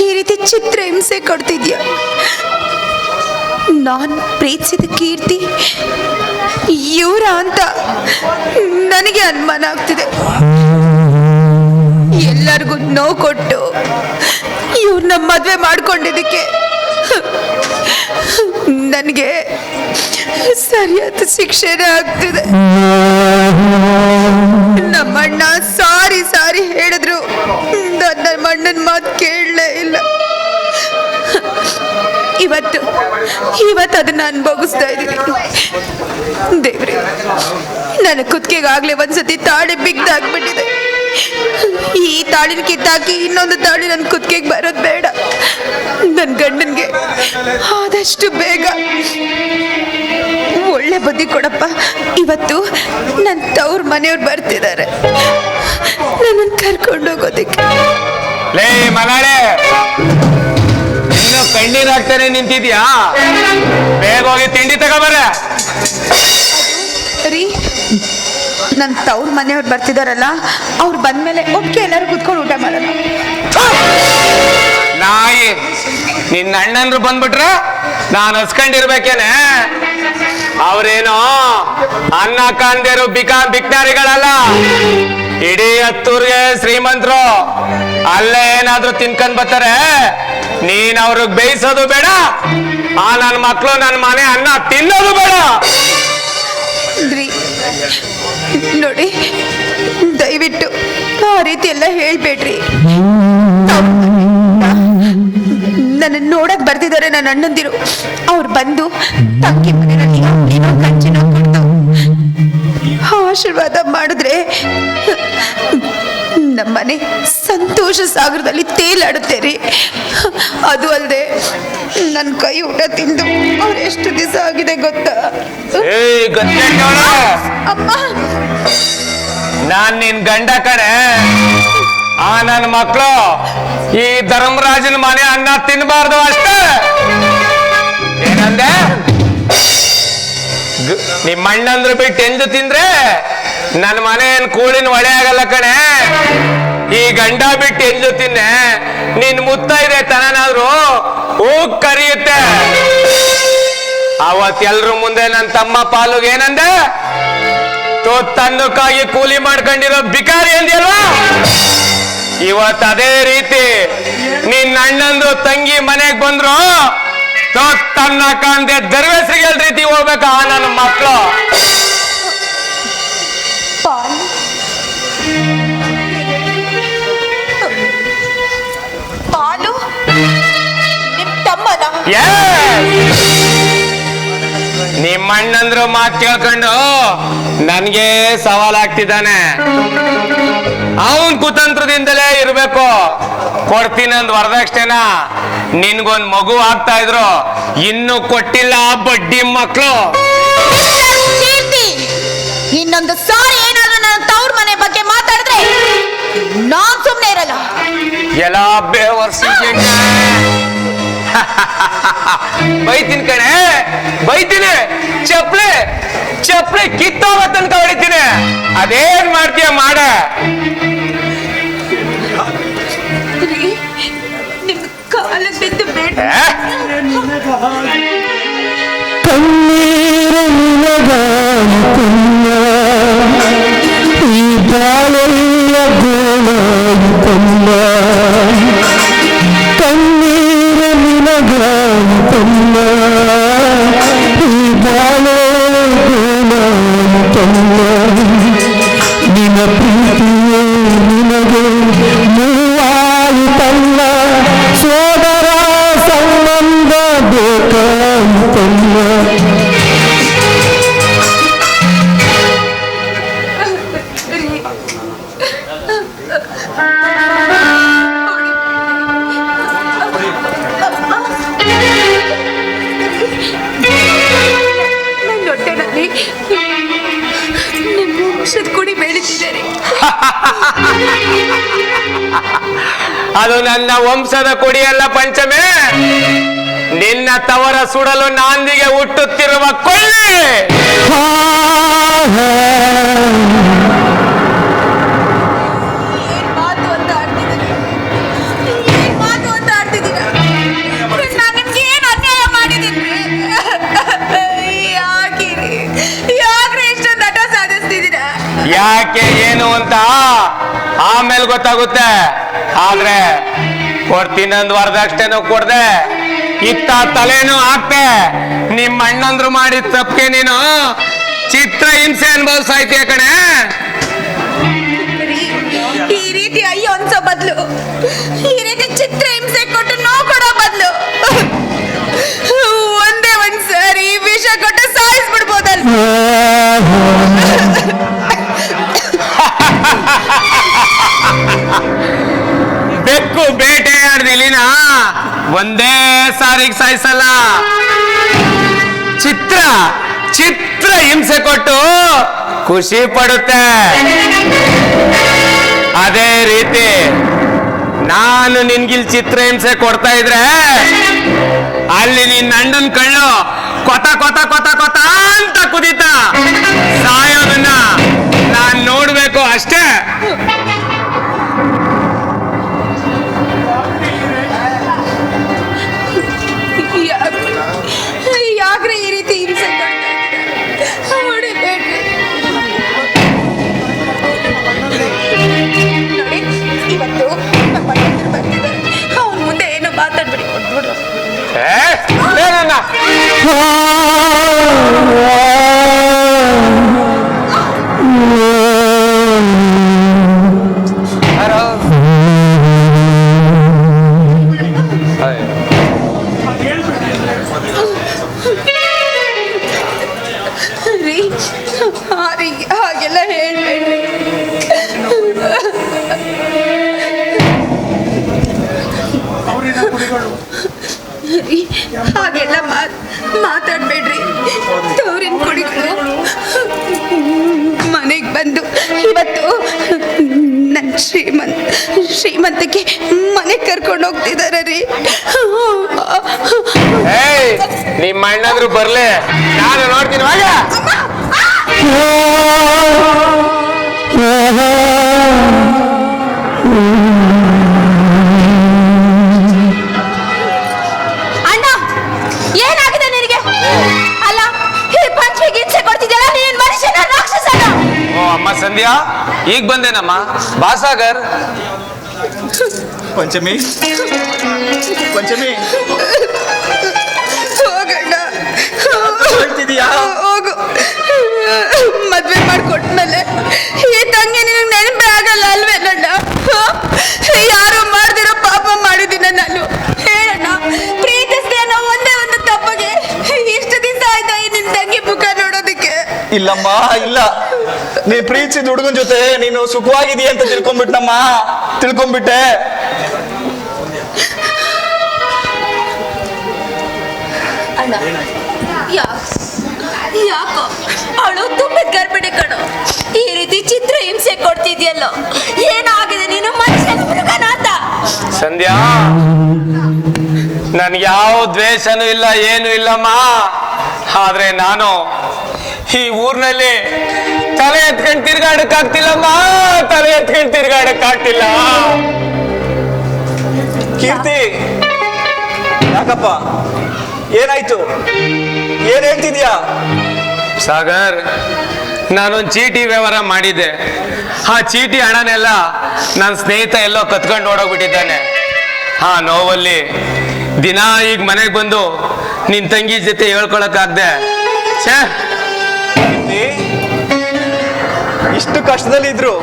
ಈ ರೀತಿ ಚಿತ್ರ ಹಿಂಸೆ ಕೊಡ್ತಿದ್ಯಾ? ನಾನು ಪ್ರೀತಿಸಿದ ಕೀರ್ತಿ ಇವರ ಅಂತ ನನಗೆ ಅನುಮಾನ ಆಗ್ತಿದೆ. ಎಲ್ಲರಿಗೂ ನೋವು ಕೊಟ್ಟು ಇವ್ರನ್ನ ಮದುವೆ ಮಾಡ್ಕೊಂಡಿದ್ದಕ್ಕೆ ನನಗೆ ಸರಿಯಾದ ಶಿಕ್ಷೆನೇ ಆಗ್ತಿದೆ. ನಮ್ಮಣ್ಣ ಸಾರಿ ಸಾರಿ ಹೇಳಿದ್ರು ನನ್ನ ಅಣ್ಣನ ಮಾತು ಕೇಳಲೇ ಇಲ್ಲ. ಇವತ್ತು ಅದನ್ನ ಅನುಭವಿಸ್ತಾ ಇದ್ದೀನಿ. ದೇವ್ರೆ, ನನ್ನ ಕುತ್ತಿಗೆಗಾಗ್ಲೇ ಒಂದ್ಸತಿ ತಾಳಿ ಬಿಗ್ದಾಗ್ಬಿಟ್ಟಿದೆ. ಈ ತಾಳಿನ ಕಿತ್ತಾಕಿ ಇನ್ನೊಂದು ತಾಳಿ ನನ್ನ ಕುತ್ತಿಗೆಗೆ ಬರೋದು ಬೇಡ. ನನ್ನ ಗಂಡನ್ಗೆ ಆದಷ್ಟು ಬೇಗ ಒಳ್ಳೆ ಬುದ್ಧಿ ಕೊಡಪ್ಪ. ಇವತ್ತು ನನ್ನ ತವ್ರ ಮನೆಯವ್ರು ಬರ್ತಿದ್ದಾರೆ, ನನ್ನನ್ನು ಕರ್ಕೊಂಡು ಹೋಗೋದಕ್ಕೆ. ಲೇ ಮಲಾಳೆ, ಇನ್ನು ಕಣ್ಣೀರ್ ಹಾಕ್ತಾನೆ ನಿಂತಿದ್ಯಾ? ಬೇಗ ಹೋಗಿ ತಿಂಡಿ ತಗೋಬರ. ರೀ, ನನ್ನ ತವ್ರ ಮನೆಯವ್ರು ಬರ್ತಿದಾರಲ್ಲ, ಅವ್ರು ಬಂದ್ಮೇಲೆ ಒಟ್ಟಿಗೆ ಎಲ್ಲರೂ ಕುತ್ಕೊಂಡು ಊಟ ಮಾಡೋಣ. ನಾಯಿ, ನಿನ್ನ ಅಣ್ಣನ್ರು ಬಂದ್ಬಿಟ್ರೆ ನಾನು ಹಸ್ಕೊಂಡಿರ್ಬೇಕೇನೆ? ಅವ್ರೇನೋ ಅನ್ನ ಕಾಂದೇರು ಬಿಕ್ನಾರಿಗಳಲ್ಲ, ಇಡೀ ಹತ್ತೂರ್ಗೆ ಶ್ರೀಮಂತರು. ಅಲ್ಲೇ ಏನಾದ್ರು ತಿನ್ಕೊಂಡ್ ಬರ್ತಾರೆ. ನೀನ್ ಅವ್ರಿಗೆ ಬೇಯಿಸೋದು ಬೇಡ, ನನ್ನ ಮಕ್ಳು ನನ್ನ ಮನೆ ಅನ್ನ ತಿನ್ನೋದು ಬೇಡ. ನೋಡಿ, ದಯವಿಟ್ಟು ಆ ರೀತಿ ಎಲ್ಲ ಹೇಳ್ಬೇಡ್ರಿ. ನನ್ನ ನೋಡಕ್ ಬರ್ತಿದ್ದಾರೆ ನನ್ನ ಅಣ್ಣಂದಿರು. ಅವ್ರು ಬಂದು ತಂಗಿ ಮನೆಯಲ್ಲಿ ಕಂಚಿನ ಕೊಡ್ತು ಆಶೀರ್ವಾದ ಮಾಡಿದ್ರೆ ನಮ್ಮನೆ ಸಂತೋಷ ಸಾಗರದಲ್ಲಿ ತೇಲಾಡುತ್ತೆ ರೀ. ಅದು ಅಲ್ಲದೆ ನನ್ನ ಕೈ ಊಟ ತಿಂದು ಅವ್ರು ಎಷ್ಟು ದಿವಸ ಆಗಿದೆ ಗೊತ್ತಾ? ಅಮ್ಮ, ನಾನ್ ನಿನ್ ಗಂಡ ಕಡೆ. ನನ್ನ ಮಕ್ಕಳು ಈ ಧರ್ಮರಾಜನ ಮನೆ ಅನ್ನ ತಿನ್ನಬಾರ್ದು ಅಷ್ಟೇ. ಏನಂದೆ? ನಿಮ್ಮ ಅಣ್ಣಂದ್ರು ಬಿಟ್ಟು ಎಂದು ತಿಂದ್ರೆ ನನ್ನ ಮನೆ ಏನ್ ಕೂಳಿನ ಒಳೆ ಆಗಲ್ಲ ಕಣೆ. ಈ ಗಂಡ ಬಿಟ್ಟು ಎಂದು ತಿನ್ನೆ ನಿನ್ ಮುತ್ತೈದೆ ತನನಾದ್ರು ಹೋಗ್ ಕರಿಯುತ್ತೆ. ಅವತ್ ಎಲ್ರು ಮುಂದೆ ನನ್ನ ತಮ್ಮ ಪಾಲುಗೆ ಏನಂದೆ? ತನ್ನಕ್ಕಾಗಿ ಕೂಲಿ ಮಾಡ್ಕೊಂಡಿರೋ ಬಿಕಾರಿ ಅಂದ್ಯಲ್ವಾ? ಇವತ್ತು ಅದೇ ರೀತಿ ನಿನ್ನ ಅಣ್ಣಂದು ತಂಗಿ ಮನೆಗೆ ಬಂದ್ರು ತನ್ನ ಕಾಂದೆ ದರ್ವೇಸರಿಗೆ ರೀತಿ ಹೋಗ್ಬೇಕ ನನ್ನ ಮಕ್ಕಳು. ಪಾಲು ನಿಮ್ ತಮ್ಮನ? ನಿಮ್ಮ ಅಣ್ಣಂದ್ರು ಮಾತು ಕೇಳ್ಕೊಂಡು ನನ್ಗೆ ಸವಾಲಾಗ್ತಿದ್ದಾನೆ. ಅವನ್ ಕುತಂತ್ರದಿಂದಲೇ ಇರ್ಬೇಕು. ಕೊಡ್ತೀನಂದ್ ವರದಕ್ಷಿಣೆನ ನಿನ್ಗೊಂದ್ ಮಗು ಆಗ್ತಾ ಇದ್ರು, ಇನ್ನು ಕೊಟ್ಟಿಲ್ಲ ಬಡ್ಡಿ ಮಕ್ಳು. ಇನ್ನೊಂದು ಸಾರಿ ಏನಾದ್ರು ನನ್ನ ತವ್ರ ಮನೆ ಬಗ್ಗೆ ಮಾತಾಡಿದ್ರೆ ನಾನ್ ಸುಮ್ನೆ ಇರಲ್ಲ. ಎಲ್ಲ ಬೇವರ್ಸಿಗೆ ಬೈತೀನಿ ಕಣೆ, ಬೈತೀನಿ. ಚಪ್ಲಿ ಕಿತ್ತೋಗ ತನಕ ಹೊಡಿತೀನಿ. ಅದೇನ್ ಮಾಡ್ತೀಯ ಮಾಡ. ನಿಮ್ ಕಾಲ ಬಿದ್ದು ಬೇಡ. ಕಣ್ಣೀರ ನಿನಗಾಯಿತಮ್ಮ, ಈ ಬಾಳೆಯ ಗೋಳಾಯಿತಮ್ಮ. ಕಣ್ಣೀರ ನಿನಗಾಯಿತಮ್ಮ, ಈ ಬಾಳೆಯ ಗೋಳಾಯಿತಮ್ಮ. ನಿನ್ನ ಪ್ರೀತಿಯೇ ನಿನಗೆ ಮೂವಾಯಿತಲ್ಲ, ಸೋದರ ಸಂಬಂಧ ಬೇಕಾಯಿತಲ್ಲ. ಕುಡಿ ಬೆಳೀತಿದ್ದಾರೆ. ಅದು ನನ್ನ ವಂಶದ ಕುಡಿಯಲ್ಲ ಪಂಚಮೆ, ನಿನ್ನ ತವರ ಸುಡಲು ನಾಂದಿಗೆ ಹುಟ್ಟುತ್ತಿರುವ ಕೊಳ್ಳೆ. ಮಾತು ಅಂತ ಯಾಕೆ ಏನು ಅಂತ ಆಮೇಲೆ ಗೊತ್ತಾಗುತ್ತೆ. ಆದ್ರೆ ಕೊಡ್ತೀನಂದ್ ವರದಕ್ಷಿಣೆನೂ ಕೊಡ್ದೆ, ಇತ್ತ ತಲೆನೂ ಹಾಕ್ತೆ. ನಿಮ್ಮ ಅಣ್ಣಂದ್ರು ಮಾಡಿದ ತಪ್ಪಿಗೆ ನೀನು ಚಿತ್ರ ಹಿಂಸೆ ಅನುಭವಿಸಾಯ್ತೀಯ ಕಣೆ. ಈ ರೀತಿ ಅಯ್ಯೋ ಅನ್ಸೋ ಬದ್ಲು, ಈ ರೀತಿ ಚಿತ್ರ ಹಿಂಸೆ ಕೊಟ್ಟು ನೋವು ಕೊಡೋ ಬದ್ಲು ಒಂದೇ ಒಂದ್ ಸಾರಿ ವಿಷ ಕೊಟ್ಟು ಸಾಯಿಸ್ಬಿಡ್ಬೋದಲ್ಲ. ಬೆಕ್ಕು ಬೇಟೆ ಆಡ್ದಿಲಿನ ಒಂದೇ ಸಾರಿಗೆ ಸಾಯಿಸಲ್ಲ. ಚಿತ್ರ ಚಿತ್ರ ಹಿಂಸೆ ಕೊಟ್ಟು ಖುಷಿ ಪಡುತ್ತೆ. ಅದೇ ರೀತಿ ನಾನು ನಿನ್ಗಿಲ್ ಚಿತ್ರ ಹಿಂಸೆ ಕೊಡ್ತಾ ಇದ್ರೆ ಅಲ್ಲಿ ನಿನ್ನ ಅಣ್ಣನ ಕಣ್ಣು ಕೊತ ಕೊತ ಕೊತ ಕೊತ ಅಂತ ಕುದೀತ ಸಾಯೋದನ್ನ ನಾನ್ ನೋಡ್ಬೇಕು ಅಷ್ಟೇ. ಯಾಕ್ರೆ ಈ ರೀತಿ ಹಿಂಸೆ ಹೊಡಿಬೇಡ್ರಿ. ನೋಡಿ, ಇವತ್ತು ನಮ್ಮ ಅಣ್ಣಂದ್ರು ಬರ್ತಿದ್ದಾರೆ, ಅವ್ರ ಮುಂದೆ ಏನು ಮಾತಾಡ್ಬಿಡಿ, ಕೊಟ್ಬಿಡು. ಹಾಗೆಲ್ಲ ಹೇಳ್ಬೇಡ್ರಿ. ಹಾಗೆಲ್ಲ ಮಾತಾಡ್ಬೇಡ್ರಿ. ತವ್ರಿನ ಕುಡಿಗಳು ಮನೆಗೆ ಬಂದು ಇವತ್ತು ನನ್ನ ಶ್ರೀಮಂತಕ್ಕೆ ಮನೆಗೆ ಕರ್ಕೊಂಡು ಹೋಗ್ತಿದಾರೆ ರೀ. ನಿಮ್ಮ ಅಣ್ಣಂದ್ರು ಬರ್ಲಿ, ನಾನು ನೋಡ್ತೀನಿ. ಅಣ್ಣ, ಏನಾಗಿದೆ ನಿನಗೆ? ಅಲ್ಲ, ಈ ಪಂಚಮಿಗೆ ಹಿಂಸೆ ಕೊಡ್ತಿದ್ಯಲ್ಲ, ನೀನ್ ಮನುಷ್ಯನ ರಾಕ್ಷಸನ? ಓ ಅಮ್ಮ ಸಂಧ್ಯಾ, ಈಗ ಬಂದೇನಮ್ಮ. ಬಾಸಾಗರ್ ಪಂಚಮಿ ಪಂಚಮಿ ಹೋಗಣ್ಣ, ಹೇಳ್ತಿದೀಯಾ? ಹೋಗು. ಮದ್ವೆ ಮಾಡ್ಕೊಟ್ಮೇಲೆ ಈ ತಂಗಿ ನಿನಗೆ ನೆನಪೇ ಆಗಲ್ಲ ಅಲ್ವೇನಣ್ಣ? ಯಾರು ಮಾಡ್ದಿರೋ ಪಾಪ ಮಾಡಿದ್ದೀನ ನಾನು. ಹೇಳಣ್ಣ, ಪ್ರೀತಿಸ್ದೆ ಅನ್ನೋ ಒಂದೇ ಒಂದು ತಪ್ಪಗೆ ಇಷ್ಟು ದಿವಸ ಆಯ್ತಾ ಈ ನಿನ್ ತಂಗಿ ಮುಖ ನೋಡೋದಕ್ಕೆ? ಇಲ್ಲಮ್ಮ, ಇಲ್ಲ. ನೀ ಪ್ರೀತಿಸಿದ ಹುಡುಗನ ಜೊತೆ ನೀನು ಸುಖವಾಗಿದೀಯ ಅಂತ ತಿಳ್ಕೊಂಡ್ಬಿಟ್ಟೆ. ಅಣ್ಣ, ಯಾಕೋ ಅವಳು ತುಂಬದ ಗರ್ಭಿಣಿ ಕಣೋ, ಈ ರೀತಿ ಚಿತ್ರ ಹಿಂಸೆ ಕೊಡ್ತಿದ್ಯಲ್ಲೋ, ಏನಾಗಿದೆ? ನೀನು ಮನುಷ್ಯನ ಹುಡುಗನ ಅಂತ. ಸಂಧ್ಯಾ, ನನ್ಗೆ ಯಾವ ದ್ವೇಷನೂ ಇಲ್ಲ, ಏನು ಇಲ್ಲಮ್ಮ. ಆದ್ರೆ ನಾನು ಈ ಊರ್ನಲ್ಲಿ ತಲೆ ಎತ್ಕೊಂಡು ತಿರ್ಗಾಡಕ್ಕಾಗ್ತಿಲ್ಲಮ್ಮ, ತಲೆ ಎತ್ಕೊಂಡು ತಿರ್ಗಾಡಕ್ಕಾಗ್ತಿಲ್ಲ. ಕೀರ್ತಿ, ಯಾಕಪ್ಪ, ಏನಾಯ್ತು? ಏನ್ ಹೇಳ್ತಿದ್ಯಾ? ಸಾಗರ್, ನಾನೊಂದು ಚೀಟಿ ವ್ಯವಹಾರ ಮಾಡಿದ್ದೆ. ಆ ಚೀಟಿ ಹಣನೆಲ್ಲ ನನ್ನ ಸ್ನೇಹಿತ ಎಲ್ಲೋ ಕತ್ಕೊಂಡು ಓಡೋಗ್ಬಿಟ್ಟಿದ್ದಾನೆ. ಆ ನೋವಲ್ಲಿ ದಿನ ಈಗ ಮನೆಗೆ ಬಂದು ನಿನ್ ತಂಗಿ ಜೊತೆ ಹೇಳ್ಕೊಳಕ್ಕಾಗ್ದೆ. ಇಷ್ಟು ಕಷ್ಟದಲ್ಲಿ ಇದ್ರು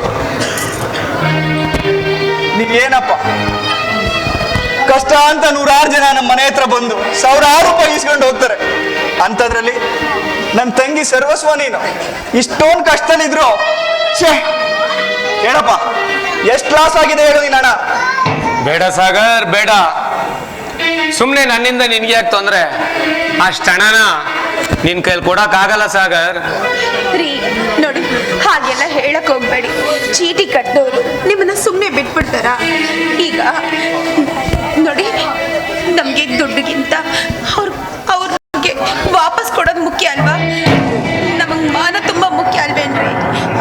ನೀನೇನಪ್ಪ, ಕಷ್ಟ ಅಂತ 100 ಜನ ನಮ್ಮ ಮನೆ ಹತ್ರ ಬಂದು ಸಾವಿರಾರು ರೂಪಾಯಿ ಇಸ್ಕೊಂಡು ಹೋಗ್ತಾರೆ. ಅಂಥದ್ರಲ್ಲಿ ನನ್ನ ತಂಗಿ ಸರ್ವಸ್ವ ನೀನು. ಇಷ್ಟೊಂದು ಕಷ್ಟದಲ್ಲಿದ್ರು ಹೇಳಪ್ಪ, ಎಷ್ಟು ಲಾಸ್ ಆಗಿದೆ ಹೇಳು ನೀನ್ ಹಣ. ಬೇಡ ಸಾಗರ್, ಬೇಡ. ಸುಮ್ಮನೆ ನನ್ನಿಂದ ನಿನ್ಗೆ ಯಾಕೆ ತೊಂದ್ರೆ? ಅಷ್ಟು ಹಣನ ನಿನ್ ಕೈಲಿ ಕೊಡಕ್ಕಾಗಲ್ಲ ಸಾಗರ್. ರೀ ನೋಡಿ, ಹಾಗೆಲ್ಲ ಹೇಳಕ್ ಹೋಗ್ಬೇಡಿ. ಚೀಟಿ ಕಟ್ಟೋರು ನಿಮ್ಮನ್ನ ಸುಮ್ಮನೆ ಬಿಟ್ಬಿಡ್ತಾರ? ಈಗ ನೋಡಿ, ನಮ್ಗೆ ದುಡ್ಡಿಗಿಂತ ಅವ್ರಿಗೆ ವಾಪಸ್ ಕೊಡೋದು ಮುಖ್ಯ ಅಲ್ವಾ? ನಮಗ್ ಮಾನ ತುಂಬಾ ಮುಖ್ಯ ಅಲ್ವೇನ್ರಿ?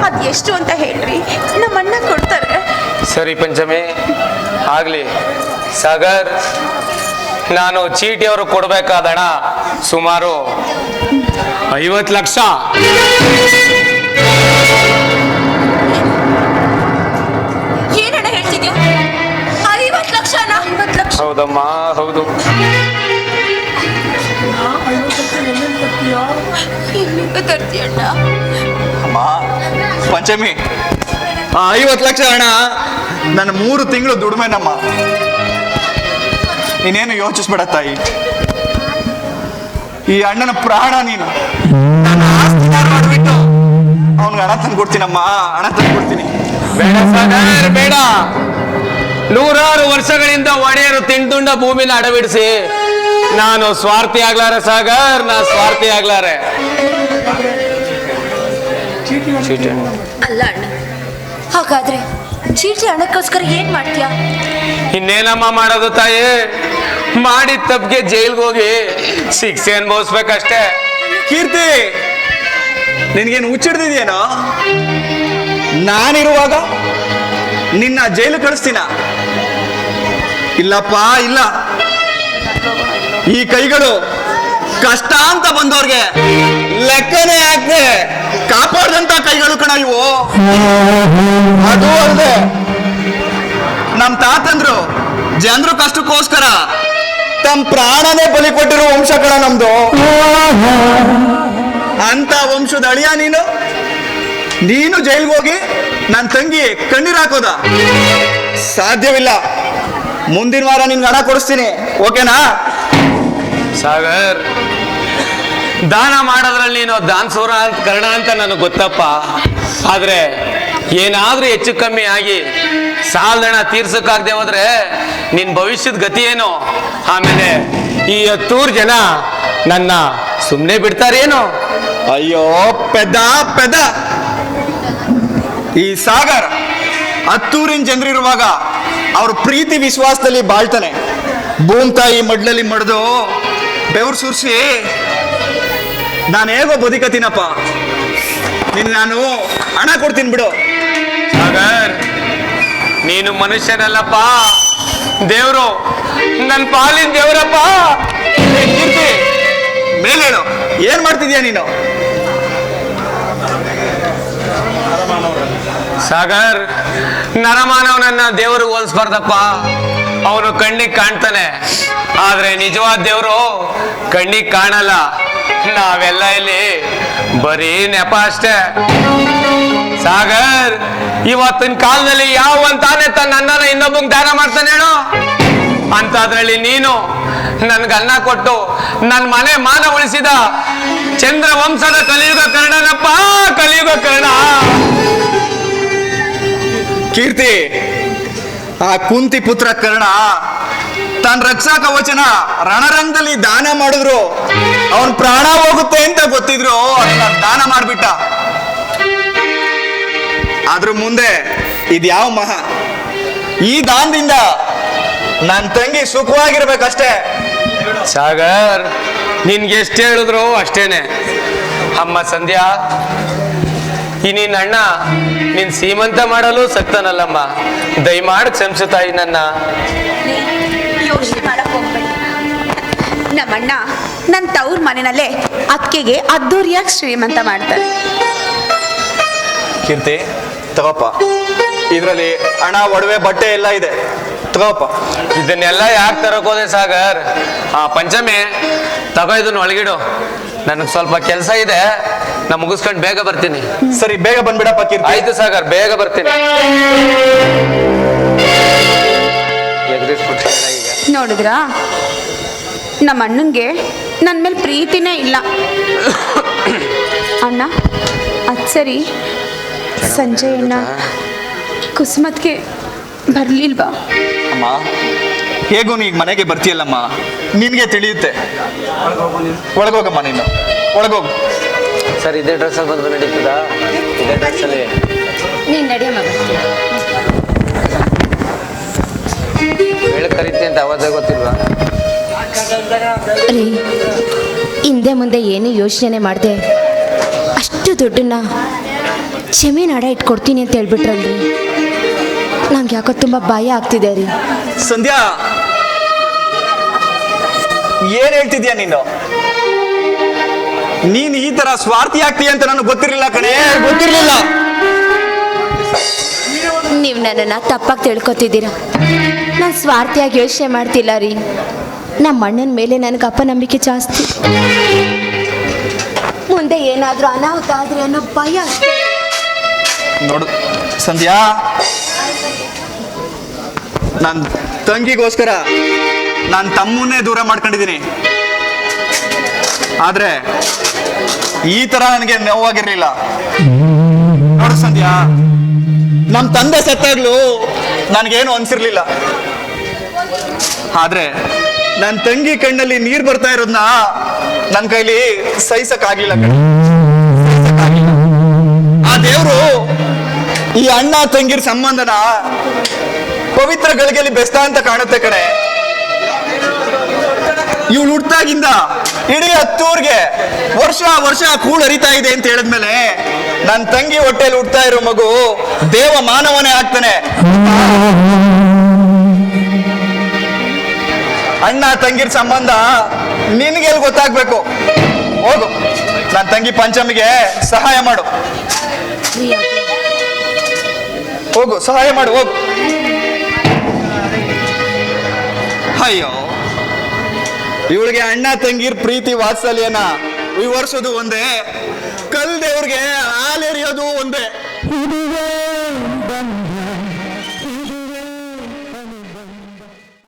ಅದ್ ಎಷ್ಟು ಅಂತ ಹೇಳ್ರಿ, ನಮ್ಮ ಅಣ್ಣ ಕೊಡ್ತಾರೆ. ಸರಿ ಪಂಚಮಿ, ಆಗ್ಲಿ. ಸಾಗರ್, ನಾನು ಚೀಟಿಯವರು ಕೊಡ್ಬೇಕಾದ ಹಣ ಸುಮಾರು 50 ಲಕ್ಷ. ಹೌದಮ್ಮ ಹೌದು. ಎಲ್ಲಿಂದ ತರ್ತೀಯಣ್ಣ? ಅಮ್ಮ ಪಂಚಮಿ, ಆ 50 ಲಕ್ಷ ಹಣ ನನ್ನ 3 ತಿಂಗಳು ದುಡಿಮೆನಮ್ಮ. ನೀನೇನು ಯೋಚಿಸ್ಬೇಡ ತಾಯಿ. ಈ ಅಣ್ಣನ ಪ್ರಾಣ ನೀನು. ಅವನಿಗೆ ಹಣ ತಂದು ಕೊಡ್ತೀನಮ್ಮ, ಹಣ ತಂದು ಕೊಡ್ತೀನಿ. ಬೇಡ ಸಾಗರ್ ಬೇಡ. 100 ವರ್ಷಗಳಿಂದ ಒಡೆಯರು ತಿಂಡುಂಡ ಭೂಮಿನ ಅಡವಿಡಿಸಿ ನಾನು ಸ್ವಾರ್ಥಿ ಆಗ್ಲಾರೆ ಸಾಗರ್, ನಾ ಸ್ವಾರ್ಥಿ ಆಗ್ಲಾರೆ. ಅಲ್ಲ ಅಣ್ಣ, ಹಾಗಾದ್ರೆ ಚೀಟಿ ಹಣಕ್ಕೋಸ್ಕರ ಏನ್ ಮಾಡ್ತೀಯಾ? ಇನ್ನೇನಮ್ಮ ಮಾಡೋದು ತಾಯಿ, ಮಾಡಿದ ತಪ್ಪಿಗೆ ಜೈಲ್ಗೆ ಹೋಗಿ ಶಿಕ್ಷೆ ಅನುಭವಿಸ್ಬೇಕಷ್ಟೇ. ಕೀರ್ತಿ, ನಿನ್ಗೇನು ಹುಚ್ಚಿಡ್ದಿದ್ಯೇನೋ? ನಾನಿರುವಾಗ ನಿನ್ನ ಜೈಲು ಕಳಿಸ್ತೀನ? ಇಲ್ಲಪ್ಪ ಇಲ್ಲ. ಈ ಕೈಗಳು ಕಷ್ಟ ಅಂತ ಬಂದವ್ರಿಗೆ ಲೆಕ್ಕನೇ ಹಾಕ್ದೆ ಕಾಪಾಡ್ದಂತ ಕೈಗಳು ಕಣ ಇವು. ಅದು ಅಲ್ಲದೆ ನಮ್ಮ ತಾತಂದ್ರು ಜನರು ಕಷ್ಟಕ್ಕೋಸ್ಕರ ತಮ್ಮ ಪ್ರಾಣನೇ ಬಲಿ ಕೊಟ್ಟಿರೋ ವಂಶ ಕಣ ನಮ್ದು. ಅಂತ ವಂಶದ ಅಳಿಯ ನೀನು ಜೈಲ್ಗೆ ಹೋಗಿ ನನ್ನ ತಂಗಿ ಕಣ್ಣೀರ್ ಹಾಕೋದ? ಸಾಧ್ಯವಿಲ್ಲ. ಮುಂದಿನ ವಾರ ನಿನ್ಗೆ ಹಣ ಕೊಡಿಸ್ತೀನಿ, ಓಕೆನಾ? ಸಾಗರ್, ದಾನ ಮಾಡೋದ್ರಲ್ಲಿ ನೀನು ದಾನ್ಸೂರ ಅಂತ ಕರ್ಣ ಅಂತ ನನಗೆ ಗೊತ್ತಪ್ಪ. ಆದ್ರೆ ಏನಾದ್ರೂ ಹೆಚ್ಚು ಕಮ್ಮಿ ಆಗಿ ಸಾಲದಣ ತೀರ್ಸಕ್ಕಾಗದೆ ಹೋದ್ರೆ ನಿನ್ ಭವಿಷ್ಯದ ಗತಿ ಏನು? ಆಮೇಲೆ ಈ 10 ಜನ ನನ್ನ ಸುಮ್ಮನೆ ಬಿಡ್ತಾರೇನು? ಅಯ್ಯೋ ಪೆದ್ದ ಪೆದ್ದ. ಈ ಸಾಗರ್ 10 ಜನರಿರುವಾಗ ಅವ್ರ ಪ್ರೀತಿ ವಿಶ್ವಾಸದಲ್ಲಿ ಬಾಳ್ತಾನೆ. ಭೂಮ್ತಾಯಿ ಮಡ್ಲಲ್ಲಿ ಮಡ್ದು ಬೆವರು ಸುರಿಸಿ ನಾನು ಹೇಗೋ ಬದುಕತೀನಪ್ಪ. ನಾನು ಹಣ ಕೊಡ್ತೀನಿ ಬಿಡು. ಸಾಗರ್, ನೀನು ಮನುಷ್ಯನಲ್ಲಪ್ಪ, ದೇವ್ರು, ನನ್ನ ಪಾಲಿನ ದೇವ್ರಪ್ಪ. ಕೀರ್ತಿ, ಮೇಲೆ ಹೇಳು, ಏನ್ ಮಾಡ್ತಿದ್ಯಾ ನೀನು? ಸಾಗರ್, ನರಮಾನವನನ್ನ ದೇವ್ರಿಗೆ ಹೋಲಿಸ್ಬಾರ್ದಪ್ಪ. ಅವನು ಕಣ್ಣಿಗೆ ಕಾಣ್ತಾನೆ, ಆದ್ರೆ ನಿಜವಾದ ದೇವ್ರು ಕಣ್ಣಿಗೆ ಕಾಣಲ್ಲ. ನಾವೆಲ್ಲ ಇಲ್ಲಿ ಬರೀ ನೆಪ ಅಷ್ಟೇ. ಸಾಗರ್, ಇವತ್ತಿನ ಕಾಲದಲ್ಲಿ ಯಾವಂತಾನೆ ತನ್ನ ಅನ್ನನ ಇನ್ನೊಬ್ಬಂಗೆ ದಾನ ಮಾಡ್ತಾನೆ ಹೇಳು? ಅಂತದ್ರಲ್ಲಿ ನೀನು ನನ್ಗೆ ಅನ್ನ ಕೊಟ್ಟು ನನ್ನ ಮನೆ ಮಾನ ಉಳಿಸಿದ ಚಂದ್ರ ವಂಶದ ಕಲಿಯುಗ ಕರ್ಣನಪ್ಪ, ಕಲಿಯುಗ ಕರ್ಣ. ಕೀರ್ತಿ, ಆ ಕುಂತಿ ಪುತ್ರ ಕರ್ಣ ತನ್ನ ರಕ್ಷಾ ಕವಚನ ರಣರಂಗದಲ್ಲಿ ದಾನ ಮಾಡಿದ್ರು. ಅವನ್ ಪ್ರಾಣ ಹೋಗುತ್ತೆ ಅಂತ ಗೊತ್ತಿದ್ರು ಅದನ್ನ ದಾನ ಮಾಡ್ಬಿಟ್ಟ. ಆದ್ರೂ ಮುಂದೆ ಇದ್ಯಾವ ಮಹಾ? ಈ ದಾನದಿಂದ ನನ್ನ ತಂಗಿ ಸುಖವಾಗಿರ್ಬೇಕಷ್ಟೇ. ಸಾಗರ್, ನಿನ್ಗೆ ಎಷ್ಟು ಹೇಳಿದ್ರು ಅಷ್ಟೇನೆ. ಅಮ್ಮ ಸಂಧ್ಯಾ, ಈ ನಿನ್ನ ಅಣ್ಣ ನಿನ್ ಸೀಮಂತ ಮಾಡಲು ಸಕ್ತನಲ್ಲಮ್ಮ. ದಯಮಾಡಿ ಕ್ಷಮಿಸು ತಾಯಿ ನನ್ನ. ಯೋಚನೆ ಮಾಡಕ್ ಹೋಗ್ಬೇಡಿ. ನಮ್ಮಣ್ಣ ನನ್ನ ತವ್ರ ಮನೆಯಲ್ಲೇ ಅಕ್ಕೆಗೆ ಅದ್ದೂರಿಯಾಗಿ ಶ್ರೀಮಂತ ಮಾಡ್ತಾರೆ. ಕೀರ್ತಿ, ತಗೋಪ್ಪ. ಇದರಲ್ಲಿ ಹಣ, ಒಡವೆ, ಬಟ್ಟೆ ಎಲ್ಲ ಇದೆ, ತಗೋಪ್ಪ. ಇದನ್ನೆಲ್ಲ ಯಾಕೆ ತರಕೋದೆ ಸಾಗರ್? ಪಂಚಮಿ, ತಗೋ ಇದನ್ನ ಒಳಗಿಡು. ನನಗೆ ಸ್ವಲ್ಪ ಕೆಲಸ ಇದೆ, ನಾ ಮುಗಿಸ್ಕೊಂಡು ಬೇಗ ಬರ್ತೀನಿ. ಸರಿ, ಬೇಗ ಬಂದ್ಬಿಡಪ್ಪ ಕೀರ್ತಿ. ಆಯ್ತು ಸಾಗರ್, ಬೇಗ ಬರ್ತೀನಿ. ಎದುರಿಸ್ಬಿಟ್ರೆ ಈಗ ನೋಡಿದ್ರಾ, ನಮ್ಮ ಅಣ್ಣಂಗೆ ನನ್ನ ಮೇಲೆ ಪ್ರೀತಿನೇ ಇಲ್ಲ. ಅಣ್ಣ, ಅದು ಸರಿ, ಸಂಜೆ ಅಣ್ಣ ಕುಸುಮತ್ಗೆ ಬರ್ಲಿಲ್ವಾ? ಅಮ್ಮ, ಹೇಗೂ ನೀಗ ಮನೆಗೆ ಬರ್ತೀಯಲ್ಲಮ್ಮ, ನಿನ್ಗೆ ತಿಳಿಯುತ್ತೆ. ಒಳಗೋಗಮ್ಮ, ನೀನು ಒಳಗೋಗು. ಸರ್, ಇದೇ ಡ್ರೆಸ್ಸಲ್ಲಿ ಬಂದು ನಡೀತದಾ? ಇದೇ ಡ್ರೆಸ್ಸಲ್ಲಿ ನೀನು ನಡಿಯಮ್ಮ. ಹೇಳಿ ಕರೀತಿ ಅಂತ ಅವತ್ತೇ ಗೊತ್ತಿಲ್ವಾ? ರೀ, ಹಿಂದೆ ಮುಂದೆ ಏನು ಯೋಚನೆ ಮಾಡಿದೆ, ಅಷ್ಟು ದುಡ್ಡನ್ನ ಜಮೀನು ಅಡ ಇಟ್ಕೊಡ್ತೀನಿ ಅಂತ ಹೇಳ್ಬಿಟ್ರಲ್ರಿ. ನಂಗೆ ಯಾಕೋ ತುಂಬ ಭಯ ಆಗ್ತಿದೆ ರೀ. ಸಂಧ್ಯಾ, ಏನ್ ಹೇಳ್ತಿದ್ಯಾ ನೀನು? ನೀನ್ ಈ ತರ ಸ್ವಾರ್ಥಿ ಆಗ್ತೀಯ ಅಂತ ನನಗೆ ಗೊತ್ತಿರಲಿಲ್ಲ ಕಣೆ, ಗೊತ್ತಿರಲಿಲ್ಲ. ನೀವು ನನ್ನನ್ನು ತಪ್ಪಾಗಿ ತಿಳ್ಕೊತಿದ್ದೀರಾ. ನಾನು ಸ್ವಾರ್ಥಿಯಾಗಿ ಯೋಚನೆ ಮಾಡ್ತಿಲ್ಲ ರೀ. ನಮ್ಮ ಅಣ್ಣನ ಮೇಲೆ ನನಗೆ ಅಪನಂಬಿಕೆ ಜಾಸ್ತಿ. ಮುಂದೆ ಏನಾದರೂ ಅನಾಹುತ ಆದರೆ ಅನ್ನೋ ಭಯ ಅಷ್ಟೇ. ನೋಡು ಸಂಧ್ಯಾ, ನನ್ನ ತಂಗಿಗೋಸ್ಕರ ನಾನು ತಮ್ಮನ್ನೇ ದೂರ ಮಾಡ್ಕೊಂಡಿದ್ದೀನಿ. ಆದ್ರೆ ಈ ತರ ನನಗೆ ನೋವಾಗಿರ್ಲಿಲ್ಲ. ನೋಡು ಸಂಧ್ಯಾ, ನಮ್ಮ ತಂದೆ ಸತ್ತಾಗ್ಲೂ ನನಗೇನು ಅನ್ಸಿರ್ಲಿಲ್ಲ. ಆದ್ರೆ ನನ್ನ ತಂಗಿ ಕಣ್ಣಲ್ಲಿ ನೀರು ಬರ್ತಾ ಇರೋದನ್ನ ನನ್ನ ಕೈಲಿ ಸಹಿಸಕ್ಕಾಗ್ಲಿಲ್ಲ ಕಣೆ. ಆ ದೇವ್ರು ಈ ಅಣ್ಣ ತಂಗಿರ ಸಂಬಂಧನ ಪವಿತ್ರ ಗಳಿಗೆಯಲ್ಲಿ ಬೆಸ್ತ ಅಂತ ಕಾಣುತ್ತೆ ಕಣೆ. ಇವಳು ಹುಟ್ಟಾಗಿಂದ ಇಡೀ ಹತ್ತೂರ್ಗೆ ವರ್ಷ ವರ್ಷ ಕೂಳು ಹರಿತಾ ಇದೆ ಅಂತ ಹೇಳಿದ್ಮೇಲೆ ನನ್ನ ತಂಗಿ ಹೊಟ್ಟೆಯಲ್ಲಿ ಹುಟ್ತಾ ಇರೋ ಮಗು ದೇವ ಮಾನವನೇ ಆಗ್ತಾನೆ. ಅಣ್ಣ ತಂಗಿರ ಸಂಬಂಧ ನಿನ್ಗೆಲ್ ಗೊತ್ತಾಗ್ಬೇಕು. ಹೋಗು, ನನ್ನ ತಂಗಿ ಪಂಚಮಿಗೆ ಸಹಾಯ ಮಾಡು. ಹೋಗು, ಸಹಾಯ ಮಾಡು, ಹೋಗು. ಅಯ್ಯೋ, ಇವಳಿಗೆ ಅಣ್ಣ ತಂಗಿರ್ ಪ್ರೀತಿ ವಾತ್ಸಲ್ಯನ ವಿವರಿಸೋದು ಒಂದೇ, ಕಲ್ ದೇವ್ರಿಗೆ ಹಾಲೆರಿಯೋದು ಒಂದೇ.